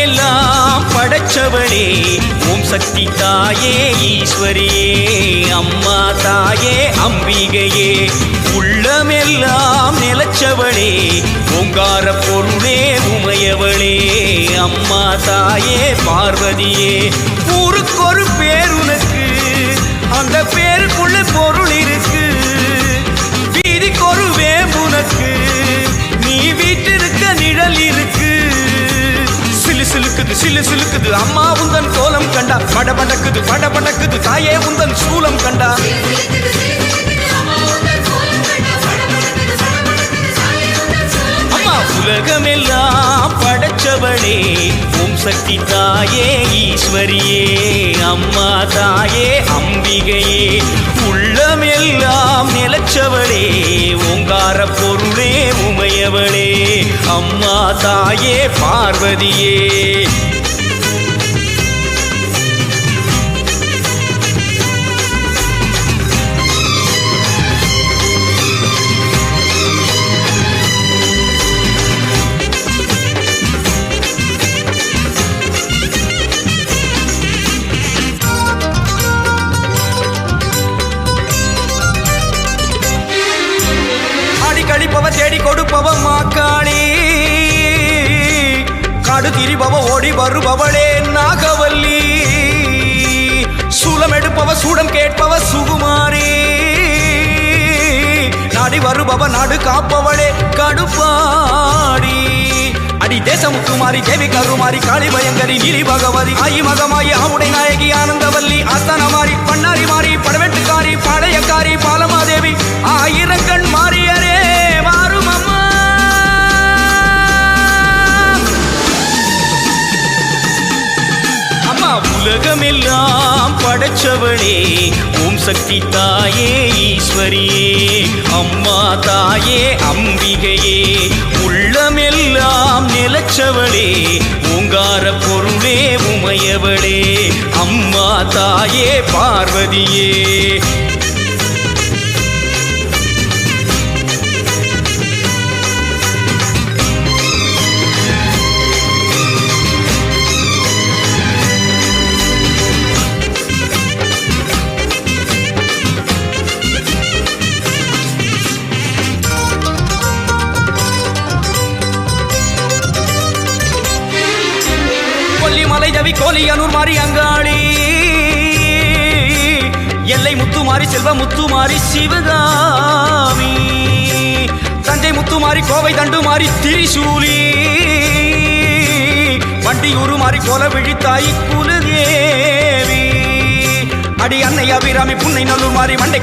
உலகமெல்லாம் படைச்சவளே ஓம் சக்தி தாயே ஈஸ்வரியே அம்மா தாயே அம்பிகையே உள்ளமெல்லாம் நிலச்சவளே ஓங்கார பொருளே உமையவளே அம்மா தாயே பார்வதியே ஊருக்கொரு பேர் உனக்கு அந்த பேருக்குள்ள பொருள் இருக்கு வீதிக்கொரு வேம்புனக்கு நீ வீட்டிருக்க நிழல் இருக்கு சிலு சிலுக்குது சிலு சிலுக்குது அம்மா உந்தன் கோலம் கண்டா படபடக்குது தாயே உந்தன் சூலம் கண்டா அம்மா உலகமெல்லாம் படைச்சவளே ஓம் சக்தி தாயே ஈஸ்வரியே அம்மா தாயே அம்பிகையே உள்ளமெல்லாம் நிலச்சவளே ஓங்கார பொருளே உமையவளே அம்மா தாயே பார்வதியே கழிப்பவ தேடி கொடுப்பவ மாக்காளி காடு திரிபவ ஓடி வருபவளே நாகவல்லி சூலம் எடுப்பவ சூடம் கேட்பவ சுகுமாரி நாடி வருபவ நாடு காப்பவளே கடுப்பாடி அடி தேசமுத்துமாரி தேவி கருமாரி காளி பயங்கரி நீலி பகவதி ஆயி மகமாயி ஆவுடை நாயகி ஆனந்தவல்லி ஆஸ்தானமாரி பண்ணாரி மாறி படவெட்டுக்காரி பாளையக்காரி பாலமாதேவி ஆயிரங்கண் மாறியரே மாறும் அம்மா அம்மா உலகமெல்லாம் படைச்சவளே ஓம் சக்தி தாயே ஈஸ்வரியே அம்மா தாயே அம்பிகையே உள்ளமெல்லாம் நிலச்சவளே ஓங்கார பொருளே உமையவளே அம்மா தாயே பார்வதியே மலை ஜவி கோலியனூர் மாறி அங்காளி எல்லை முத்துமாரி செல்வ முத்துமாரி சிவகாமி தஞ்சை முத்துமாரி கோவை தண்டுமாரி திரிசூலி வண்டியூரு மாறி கோல விழித்தாய் குலதேவி அடி அன்னை அபிராமி புன்னை நல்லூர் மாறி மண்டை